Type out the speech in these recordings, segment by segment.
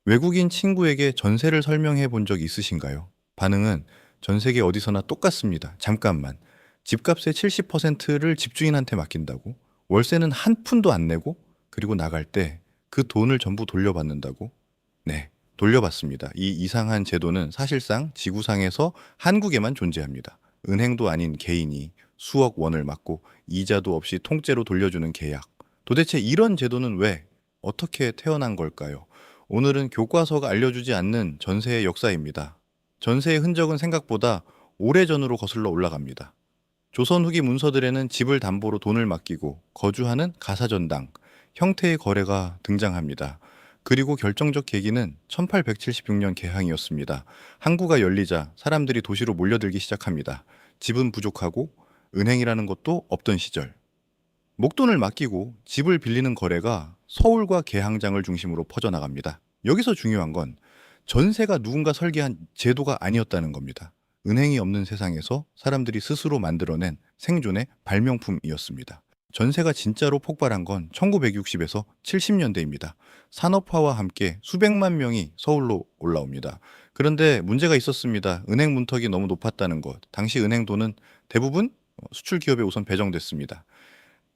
외국인 친구에게 전세를 설명해 본 적 있으신가요? 반응은 전 세계 어디서나 똑같습니다. 잠깐만. 집값의 70%를 집주인한테 맡긴다고? 월세는 한 푼도 안 내고? 그리고 나갈 때 그 돈을 전부 돌려받는다고? 네, 돌려받습니다. 이 이상한 제도는 사실상 지구상에서 한국에만 존재합니다. 은행도 아닌 개인이 수억 원을 맡고 이자도 없이 통째로 돌려주는 계약. 도대체 이런 제도는 왜, 어떻게 태어난 걸까요? 오늘은 교과서가 알려주지 않는 전세의 역사입니다. 전세의 흔적은 생각보다 오래전으로 거슬러 올라갑니다. 조선 후기 문서들에는 집을 담보로 돈을 맡기고 거주하는 가사전당, 형태의 거래가 등장합니다. 그리고 결정적 계기는 1876년 개항이었습니다. 항구가 열리자 사람들이 도시로 몰려들기 시작합니다. 집은 부족하고 은행이라는 것도 없던 시절. 목돈을 맡기고 집을 빌리는 거래가 서울과 계항장을 중심으로 퍼져나갑니다. 여기서 중요한 건 전세가 누군가 설계한 제도가 아니었다는 겁니다. 은행이 없는 세상에서 사람들이 스스로 만들어낸 생존의 발명품이었습니다. 전세가 진짜로 폭발한 건 1960에서 70년대입니다. 산업화와 함께 수백만 명이 서울로 올라옵니다. 그런데 문제가 있었습니다. 은행 문턱이 너무 높았다는 것. 당시 은행 돈은 대부분 수출 기업에 우선 배정됐습니다.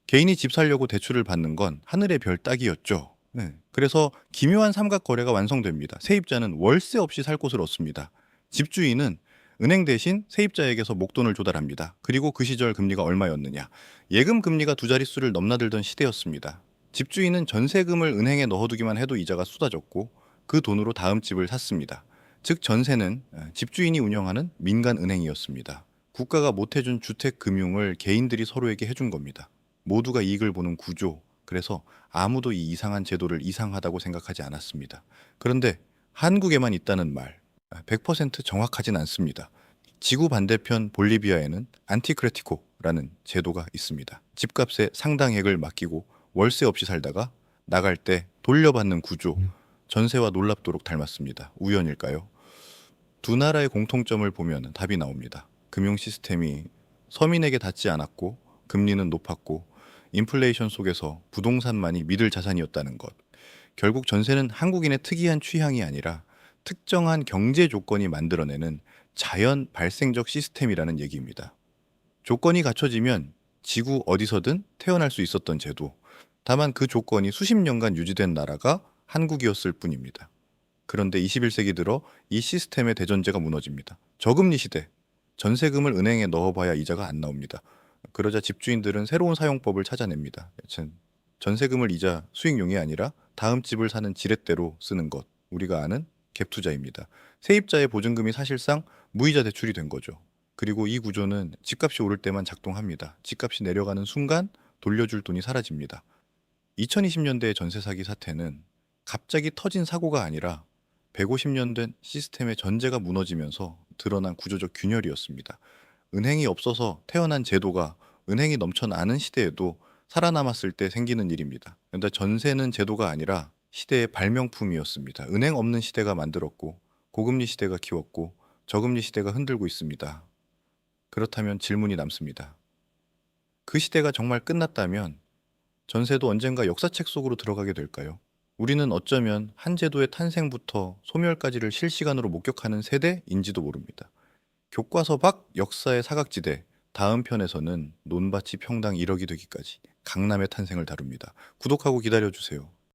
개인이 집 살려고 대출을 받는 건 하늘의 별 따기였죠. 네. 그래서 기묘한 삼각 거래가 완성됩니다. 세입자는 월세 없이 살 곳을 얻습니다. 집주인은 은행 대신 세입자에게서 목돈을 조달합니다. 그리고 그 시절 금리가 얼마였느냐? 예금 금리가 두 자릿수를 넘나들던 시대였습니다. 집주인은 전세금을 은행에 넣어두기만 해도 이자가 쏟아졌고 그 돈으로 다음 집을 샀습니다. 즉 전세는 집주인이 운영하는 민간 은행이었습니다. 국가가 못해준 주택 금융을 개인들이 서로에게 해준 겁니다. 모두가 이익을 보는 구조. 그래서 아무도 이 이상한 제도를 이상하다고 생각하지 않았습니다. 그런데 한국에만 있다는 말, 100% 정확하진 않습니다. 지구 반대편 볼리비아에는 안티크레티코라는 제도가 있습니다. 집값의 상당액을 맡기고 월세 없이 살다가 나갈 때 돌려받는 구조, 전세와 놀랍도록 닮았습니다. 우연일까요? 두 나라의 공통점을 보면 답이 나옵니다. 금융 시스템이 서민에게 닿지 않았고 금리는 높았고 인플레이션 속에서 부동산만이 믿을 자산이었다는 것. 결국 전세는 한국인의 특이한 취향이 아니라 특정한 경제 조건이 만들어내는 자연 발생적 시스템이라는 얘기입니다. 조건이 갖춰지면 지구 어디서든 태어날 수 있었던 제도. 다만 그 조건이 수십 년간 유지된 나라가 한국이었을 뿐입니다. 그런데 21세기 들어 이 시스템의 대전제가 무너집니다. 저금리 시대. 전세금을 은행에 넣어봐야 이자가 안 나옵니다. 그러자 집주인들은 새로운 사용법을 찾아냅니다. 전세금을 이자 수익용이 아니라 다음 집을 사는 지렛대로 쓰는 것. 우리가 아는 갭 투자입니다. 세입자의 보증금이 사실상 무이자 대출이 된 거죠. 그리고 이 구조는 집값이 오를 때만 작동합니다. 집값이 내려가는 순간 돌려줄 돈이 사라집니다. 2020년대의 전세 사기 사태는 갑자기 터진 사고가 아니라 150년 된 시스템의 전제가 무너지면서 드러난 구조적 균열이었습니다. 은행이 없어서 태어난 제도가 은행이 넘쳐나는 시대에도 살아남았을 때 생기는 일입니다. 그런데 전세는 제도가 아니라 시대의 발명품이었습니다. 은행 없는 시대가 만들었고 고금리 시대가 키웠고 저금리 시대가 흔들고 있습니다. 그렇다면 질문이 남습니다. 그 시대가 정말 끝났다면 전세도 언젠가 역사책 속으로 들어가게 될까요? 우리는 어쩌면 한 제도의 탄생부터 소멸까지를 실시간으로 목격하는 세대인지도 모릅니다. 교과서 밖 역사의 사각지대 다음 편에서는 논밭이 평당 1억이 되기까지 강남의 탄생을 다룹니다. 구독하고 기다려주세요.